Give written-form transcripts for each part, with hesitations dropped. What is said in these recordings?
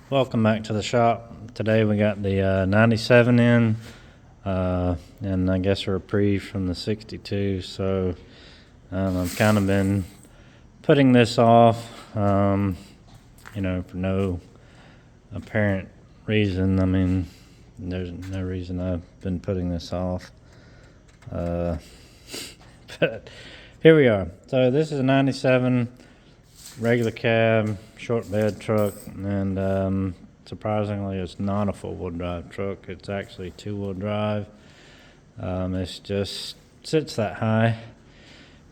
Welcome back to the shop. Today we got the 97 in, and I guess a reprieve from the 62. So I've kind of been putting this off, for no apparent reason. I mean, there's no reason I've been putting this off. But here we are. So this is a 97 regular cab, short bed truck, and surprisingly it's not a four-wheel drive truck. It's actually two-wheel drive. It just sits that high.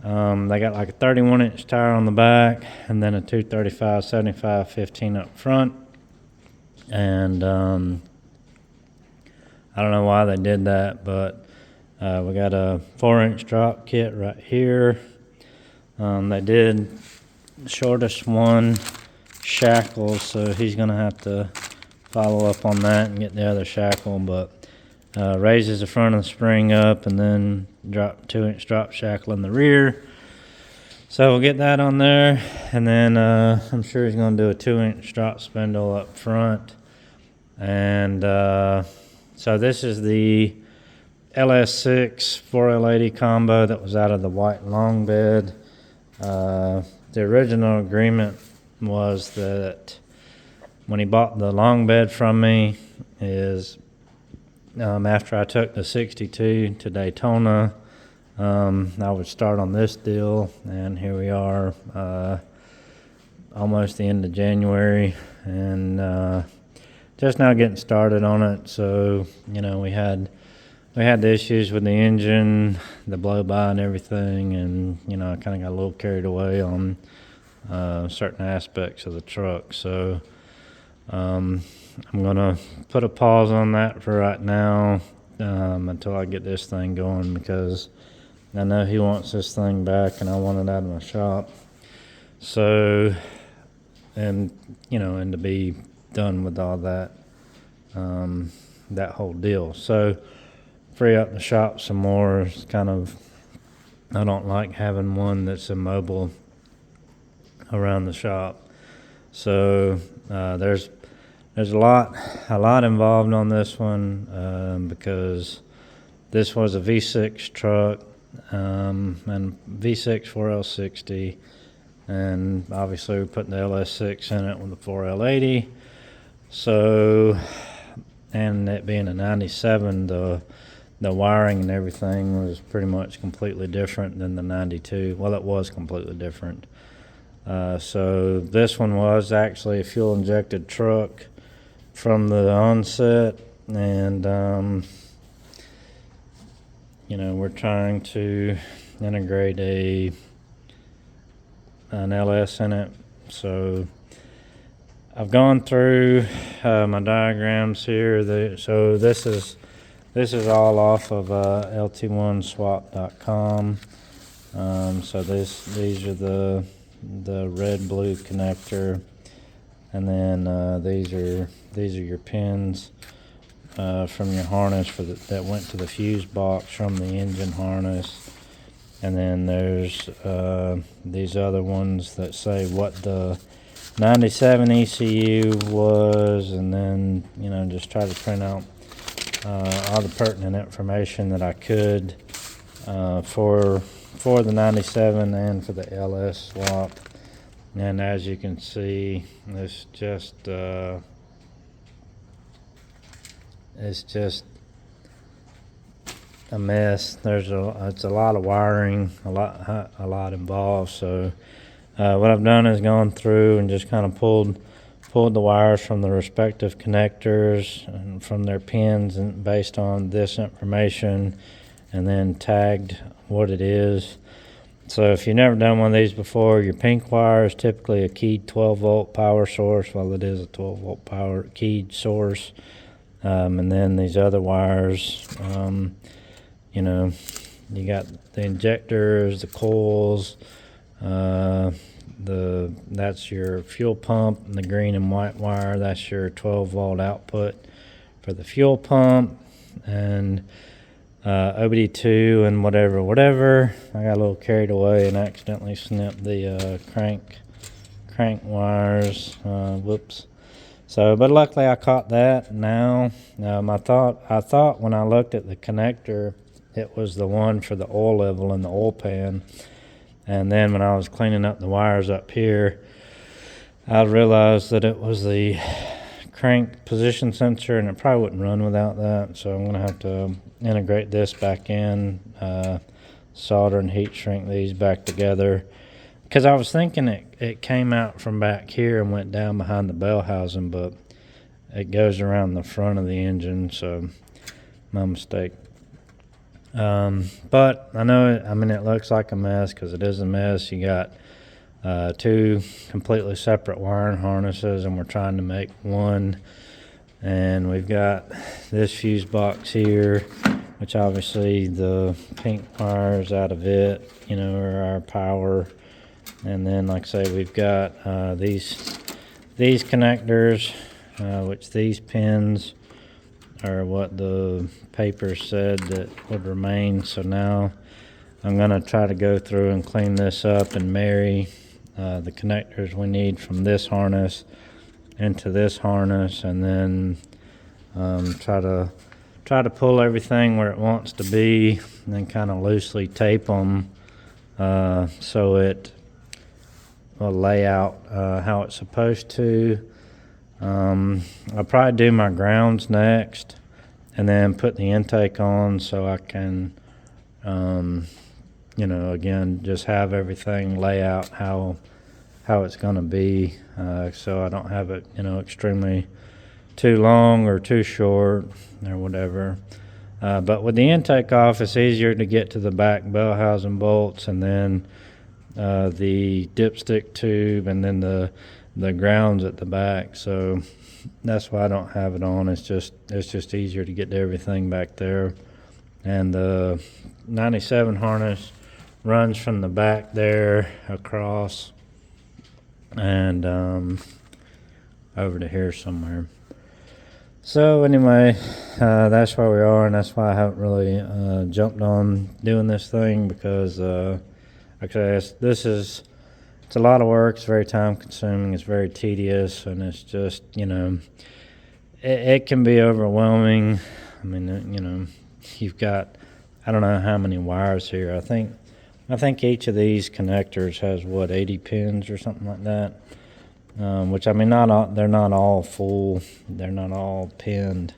They got like a 31-inch tire on the back and then a 235 75 15 up front, and I don't know why they did that, but we got a 4-inch drop kit right here. They did shortest one shackles, so he's gonna have to follow up on that and get the other shackle, but raises the front of the spring up and then 2-inch drop shackle in the rear, so we'll get that on there. And then I'm sure he's gonna do a 2-inch drop spindle up front. And so this is the LS6 4L80 combo that was out of the white long bed. The original agreement was that when he bought the long bed from me is after I took the 62 to Daytona, I would start on this deal, and here we are, almost the end of January, and just now getting started on it. So we had the issues with the engine, the blow-by and everything, and I kind of got a little carried away on certain aspects of the truck. So I'm gonna put a pause on that for right now until I get this thing going, because I know he wants this thing back and I want it out of my shop. So, and to be done with all that, that whole deal. So free up the shop some more. It's kind of, I don't like having one that's immobile around the shop. So there's a lot involved on this one, because this was a V6 truck, and V6 4L60, and obviously we're putting the LS6 in it with the 4L80. So, and it being a 97, the wiring and everything was pretty much completely different than the 92. Well, it was completely different. So this one was actually a fuel injected truck from the onset, and we're trying to integrate an LS in it. So I've gone through my diagrams here. So this is all off of lt1swap.com. So these are the red blue connector, and then these are your pins from your harness that went to the fuse box from the engine harness. And then there's these other ones that say what the 97 ECU was, and then just try to print out all the pertinent information that I could for the 97 and for the LS swap. And as you can see, it's just a mess. It's a lot of wiring, a lot involved. So what I've done is gone through and just kind of pulled the wires from the respective connectors and from their pins, and based on this information, and then tagged what it is. So if you've never done one of these before, your pink wire is typically a keyed 12-volt power source. Well, it is a 12-volt power keyed source. And then these other wires, you got the injectors, the coils, that's your fuel pump, and the green and white wire, that's your 12-volt output for the fuel pump, and OBD2 and whatever. I got a little carried away and accidentally snipped the crank wires. Whoops. So, but luckily I caught that. Now, I thought when I looked at the connector, it was the one for the oil level in the oil pan. And then when I was cleaning up the wires up here, I realized that it was the crank position sensor, and it probably wouldn't run without that. So I'm gonna have to integrate this back in, solder and heat shrink these back together. Because I was thinking it came out from back here and went down behind the bell housing, but it goes around the front of the engine, so my mistake. But I know, it looks like a mess because it is a mess. You got two completely separate wiring harnesses, and we're trying to make one. And we've got this fuse box here, which obviously the pink wires out of it, are our power. And then, like I say, we've got these connectors, which these pins are what the paper said that would remain. So now I'm going to try to go through and clean this up and marry the connectors we need from this harness into this harness, and then try to pull everything where it wants to be, and then kind of loosely tape them so it will lay out how it's supposed to. I'll probably do my grounds next, and then put the intake on so I can, again, just have everything lay out how it's going to be, so I don't have it, extremely too long or too short or whatever. But with the intake off, it's easier to get to the back bell housing bolts, and then the dipstick tube, and then the grounds at the back. So that's why I don't have it on. It's just easier to get to everything back there. And the 97 harness runs from the back there across and over to here somewhere. So anyway, that's where we are, and that's why I haven't really jumped on doing this thing, because actually it's a lot of work. It's very time consuming. It's very tedious, and it's just, it can be overwhelming. You've got, I don't know how many wires here. I think each of these connectors has 80 pins or something like that. Which they're not all full. They're not all pinned.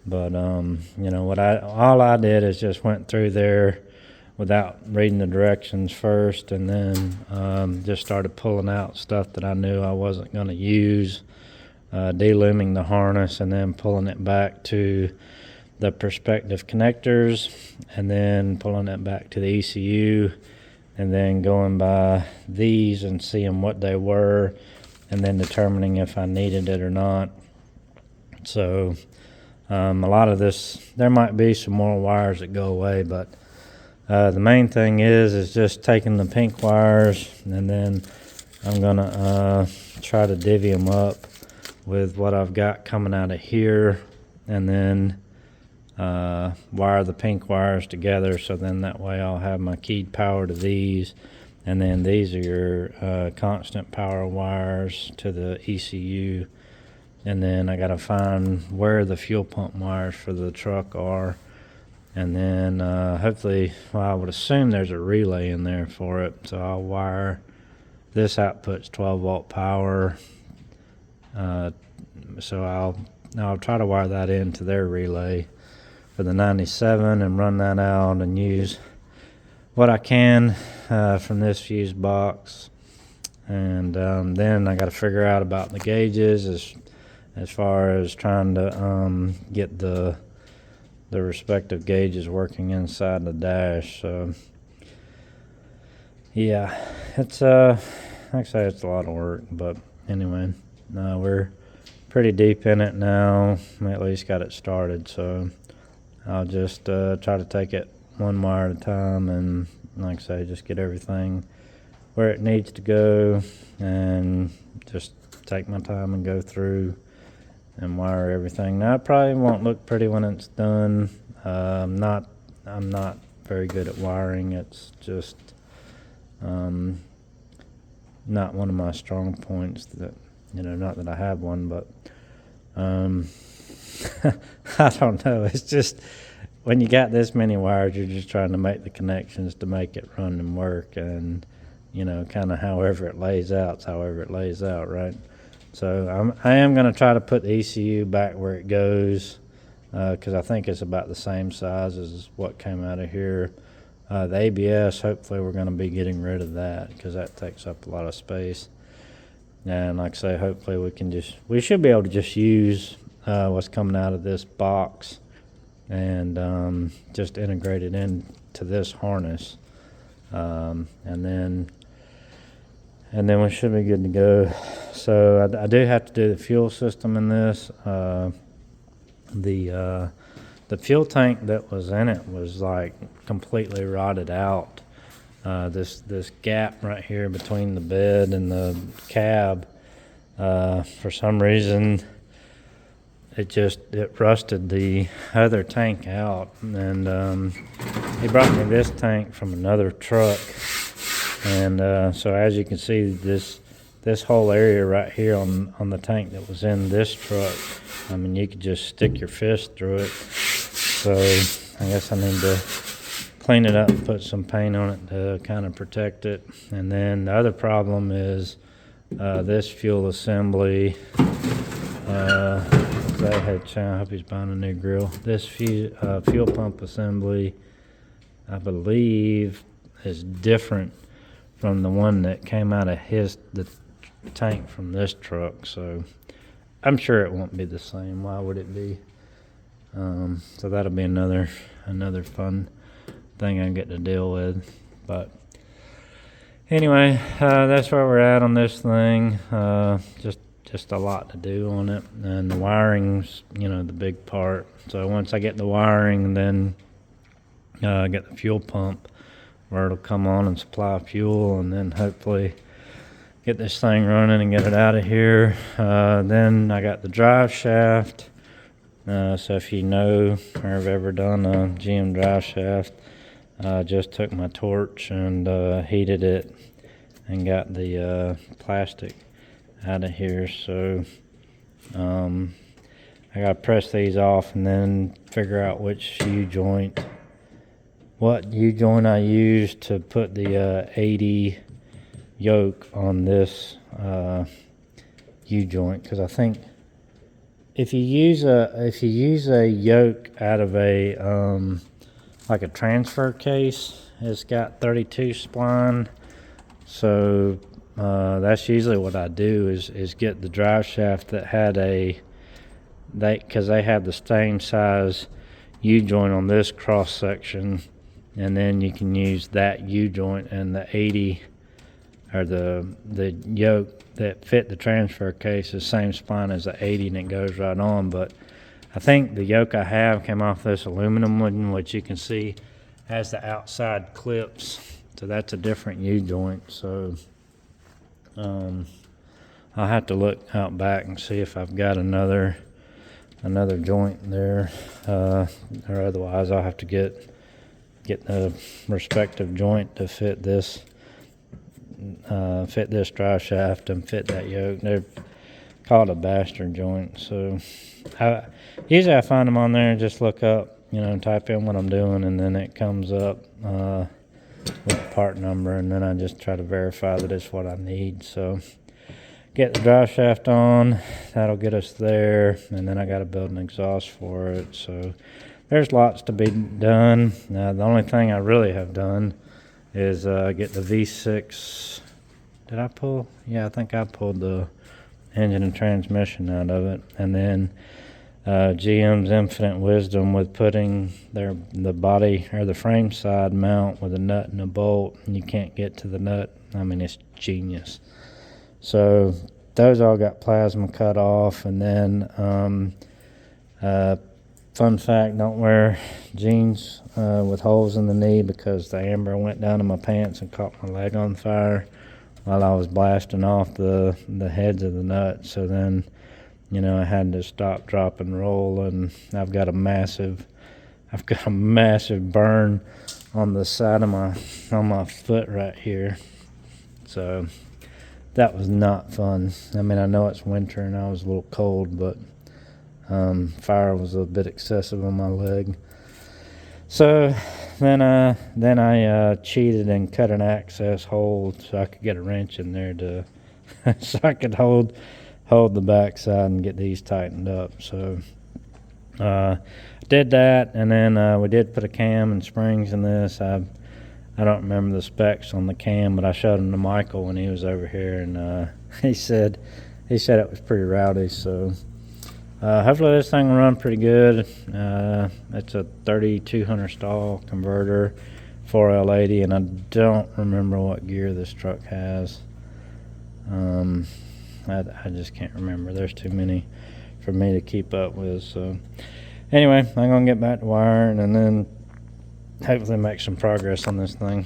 But all I did is just went through there without reading the directions first, and then just started pulling out stuff that I knew I wasn't going to use, deluming the harness, and then pulling it back to the perspective connectors, and then pulling it back to the ECU, and then going by these and seeing what they were, and then determining if I needed it or not. So a lot of this, there might be some more wires that go away, but the main thing is just taking the pink wires, and then I'm gonna try to divvy them up with what I've got coming out of here, and then wire the pink wires together, so then that way I'll have my keyed power to these, and then these are your constant power wires to the ECU, and then I gotta find where the fuel pump wires for the truck are. And then hopefully, I would assume there's a relay in there for it. So I'll wire, this outputs 12 volt power. So I'll try to wire that into their relay for the 97 and run that out and use what I can from this fuse box. And then I got to figure out about the gauges as far as trying to get the respective gauges working inside the dash. So yeah, it's like I say, it's a lot of work, but anyway, we're pretty deep in it now. We at least got it started, so I'll just try to take it one wire at a time, and like I say, just get everything where it needs to go, and just take my time and go through and wire everything. Now, it probably won't look pretty when it's done. I'm not very good at wiring. It's just not one of my strong points. That not that I have one, but I don't know. It's just when you got this many wires, you're just trying to make the connections to make it run and work, and kind of however it lays out, right? So I am going to try to put the ECU back where it goes, because I think it's about the same size as what came out of here. The ABS, hopefully we're going to be getting rid of that because that takes up a lot of space. And like I say, hopefully we should be able to just use what's coming out of this box and just integrate it into this harness. And then we should be good to go. So I do have to do the fuel system in this. The fuel tank that was in it was like completely rotted out. This gap right here between the bed and the cab, for some reason, it rusted the other tank out. And he brought me this tank from another truck. And so as you can see, this whole area right here on the tank that was in this truck, I mean, you could just stick your fist through it. So I guess I need to clean it up and put some paint on it to kind of protect it. And then the other problem is this fuel assembly. I hope he's buying a new grill. This fuel pump assembly, I believe, is different from the one that came out of the tank from this truck. So I'm sure it won't be the same. Why would it be? So that'll be another fun thing I get to deal with. But anyway, that's where we're at on this thing. Just a lot to do on it, and the wiring's the big part. So once I get the wiring, then get the fuel pump where it'll come on and supply fuel, and then hopefully get this thing running and get it out of here. Then I got the drive shaft. So if you know or have ever done a GM drive shaft, just took my torch and heated it and got the plastic out of here. So I gotta press these off and then figure out what U-joint I use to put the 80 yoke on this U-joint, because I think if you use a yoke out of a like a transfer case, it's got 32 spline. So that's usually what I do is get the drive shaft that had because they have the same size U-joint on this cross section, and then you can use that U-joint and the 80 or the yoke that fit the transfer case, the same spline as the 80, and it goes right on. But I think the yoke I have came off this aluminum one, which you can see has the outside clips, so that's a different U-joint. So I'll have to look out back and see if I've got another joint there, or otherwise I'll have to get the respective joint to fit this drive shaft and fit that yoke. They're called a bastard joint. So usually I find them on there and just look up, type in what I'm doing, and then it comes up with the part number, and then I just try to verify that it's what I need. So get the drive shaft on, that'll get us there, and then I got to build an exhaust for it. So there's lots to be done. Now the only thing I really have done is get the V6. Did I pull? Yeah, I think I pulled the engine and transmission out of it. And then GM's infinite wisdom with putting the body or the frame side mount with a nut and a bolt, and you can't get to the nut. I mean, it's genius. So those all got plasma cut off. And then fun fact, don't wear jeans with holes in the knee, because the amber went down to my pants and caught my leg on fire while I was blasting off the heads of the nuts. So then, I had to stop, drop, and roll, and I've got a massive burn on the side of my foot right here. So that was not fun. I mean, I know it's winter and I was a little cold, but Fire was a bit excessive on my leg. So then I cheated and cut an access hole so I could get a wrench in there to so I could hold the backside and get these tightened up. So did that, and then we did put a cam and springs in this. I don't remember the specs on the cam, but I showed them to Michael when he was over here, and he said it was pretty rowdy. So hopefully this thing will run pretty good. It's a 3200 stall converter, 4L80, and I don't remember what gear this truck has. I just can't remember. There's too many for me to keep up with. So anyway, I'm gonna get back to wiring and then hopefully make some progress on this thing.